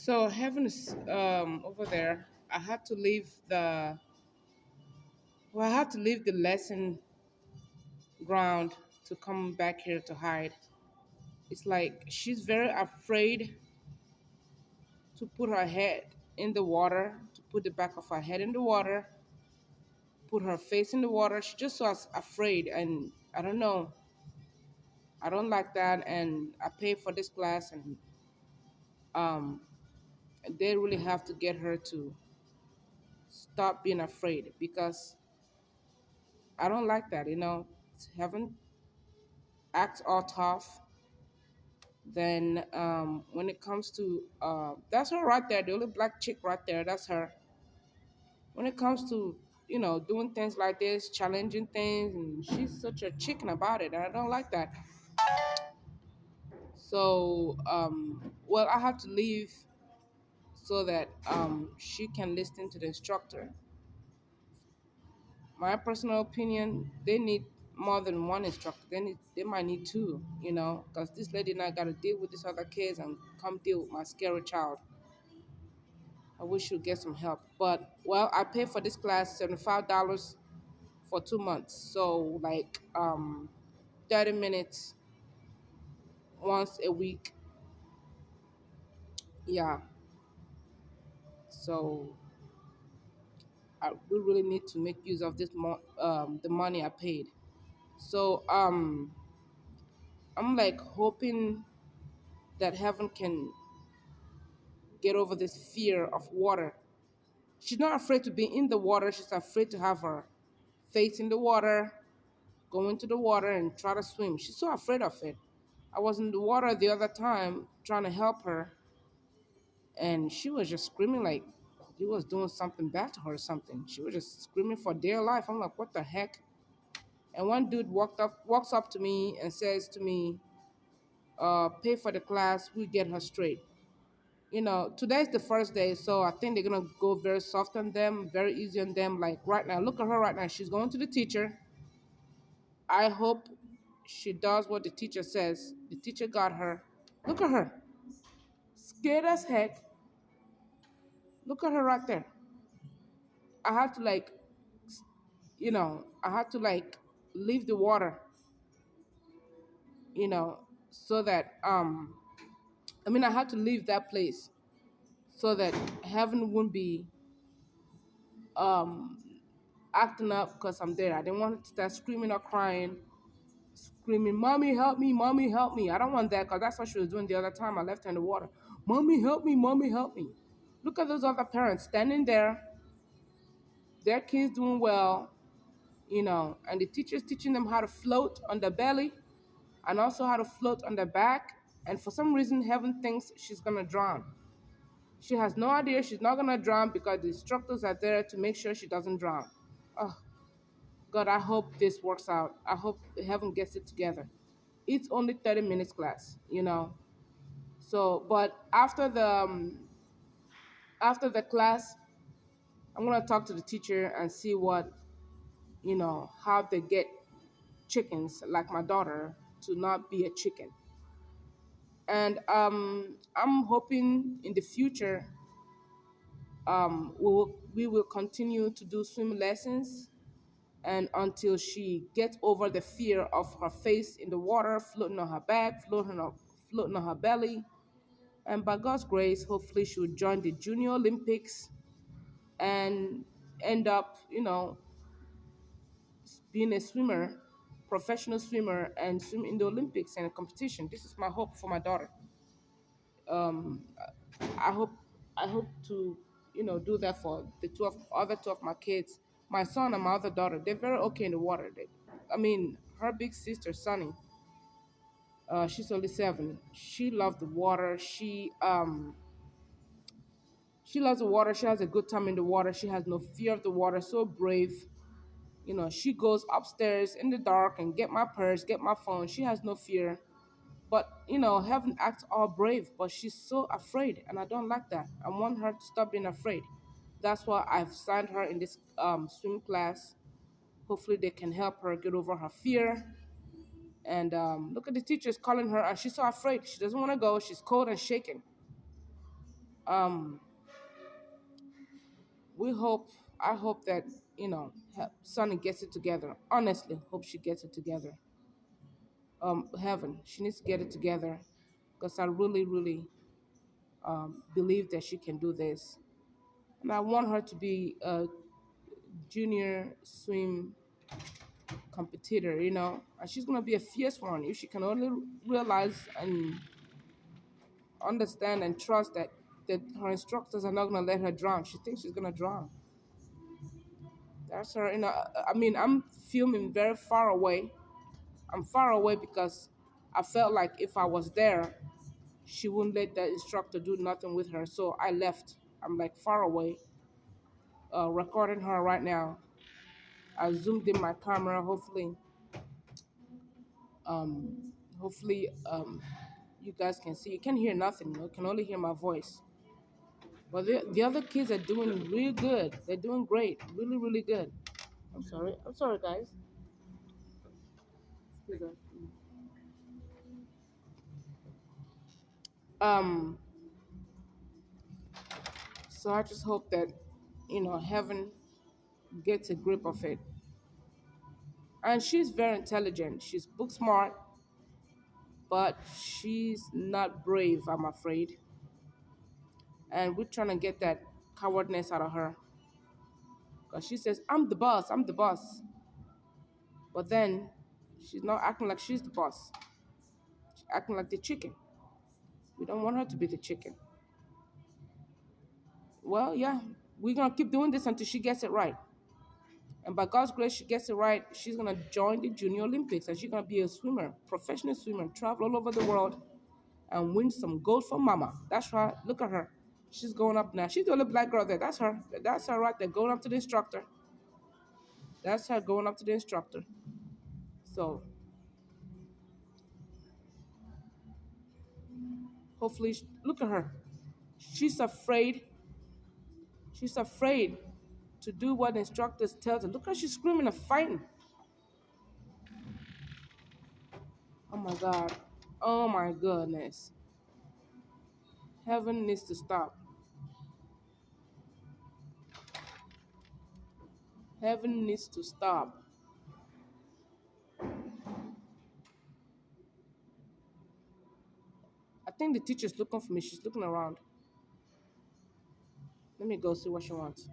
So heaven is over there. I had to leave the lesson ground to come back here to hide. It's like she's very afraid to put her head in the water, to put the back of her head in the water, put her face in the water. She just was afraid, and I don't know. I don't like that, and I pay for this class, and um, they really have to get her to stop being afraid because I don't like that. Haven't act all tough. Then when it comes to that's her right there, the only black chick right there. That's her. When it comes to doing things like this, challenging things, and she's such a chicken about it, and I don't like that. So well, I have to leave so that she can listen to the instructor. My personal opinion, they need more than one instructor. They might need two, because this lady and I got to deal with these other kids and come deal with my scary child. I wish she'd get some help. But well, I pay for this class $75 for 2 months. So like 30 minutes once a week. Yeah. So we really need to make use of the money I paid. So I'm like hoping that heaven can get over this fear of water. She's not afraid to be in the water. She's afraid to have her face in the water, go into the water and try to swim. She's so afraid of it. I was in the water the other time trying to help her, and she was just screaming like he was doing something bad to her or something. She was just screaming for dear life. I'm like, what the heck? And one dude walks up to me and says to me, pay for the class, we get her straight. Today's the first day, so I think they're gonna go very soft on them, very easy on them. Like right now, look at her right now. She's going to the teacher. I hope she does what the teacher says. The teacher got her. Look at her, scared as heck. Look at her right there. I had to I had to leave the water, so that I had to leave that place so that heaven wouldn't be um acting up because I'm there. I didn't want her to start screaming or crying, screaming, "Mommy, help me! Mommy, help me!" I don't want that because that's what she was doing the other time I left her in the water. "Mommy, help me! Mommy, help me!" Look at those other parents standing there, their kids doing well, and the teacher's teaching them how to float on their belly and also how to float on their back. And for some reason, Heaven thinks she's gonna drown. She has no idea she's not gonna drown because the instructors are there to make sure she doesn't drown. Oh, God, I hope this works out. I hope Heaven gets it together. It's only 30 minutes class. So, but after the class, I'm gonna talk to the teacher and see how they get chickens like my daughter to not be a chicken. And I'm hoping in the future we will continue to do swim lessons and until she gets over the fear of her face in the water, floating on her back, floating on her belly. And by God's grace, hopefully she will join the Junior Olympics and end up, being a swimmer, professional swimmer, and swim in the Olympics and competition. This is my hope for my daughter. Um, I hope I hope to do that for the other two of my kids, my son and my other daughter. They're very okay in the water. Her big sister Sunny, she's only 7. She loves the water. She loves the water. She has a good time in the water. She has no fear of the water. So brave. She goes upstairs in the dark and get my purse, get my phone. She has no fear. But Heaven acts all brave, but she's so afraid, and I don't like that. I want her to stop being afraid. That's why I've signed her in this swim class. Hopefully, they can help her get over her fear. And look at the teachers calling her, and she's so afraid. She doesn't want to go. She's cold and shaking. Um, we hope. I hope that Sonny gets it together. Honestly, hope she gets it together. Heaven, she needs to get it together, because I really, really believe that she can do this, and I want her to be a junior swim competitor. And she's gonna be a fierce one if she can only realize and understand and trust that her instructors are not gonna let her drown. She thinks she's gonna drown. That's her. I mean, I'm filming very far away. I'm far away because I felt like if I was there, she wouldn't let the instructor do nothing with her. So I left. I'm like far away, recording her right now. I zoomed in my camera. Um, hopefully, you guys can see. You can hear nothing. You can only hear my voice. But the other kids are doing really good. They're doing great. Really, really good. I'm sorry. I'm sorry, guys. Excuse me. Um, so I just hope that, heaven gets a grip of it. And she's very intelligent. She's book smart, but she's not brave, I'm afraid. And we're trying to get that cowardness out of her. Because she says, I'm the boss, I'm the boss. But then she's not acting like she's the boss. She's acting like the chicken. We don't want her to be the chicken. Well, yeah, we're going to keep doing this until she gets it right. And by God's grace, she gets it right. She's going to join the Junior Olympics and she's going to be a swimmer, professional swimmer, travel all over the world and win some gold for mama. That's right. Look at her. She's going up now. She's the only black girl there. That's her. That's her right there going up to the instructor. That's her going up to the instructor. So hopefully, look at her. She's afraid. She's afraid to do what the instructors tell her. Look how she's screaming and fighting. Oh my God. Oh my goodness. Heaven needs to stop. Heaven needs to stop. I think the teacher's looking for me. She's looking around. Let me go see what she wants.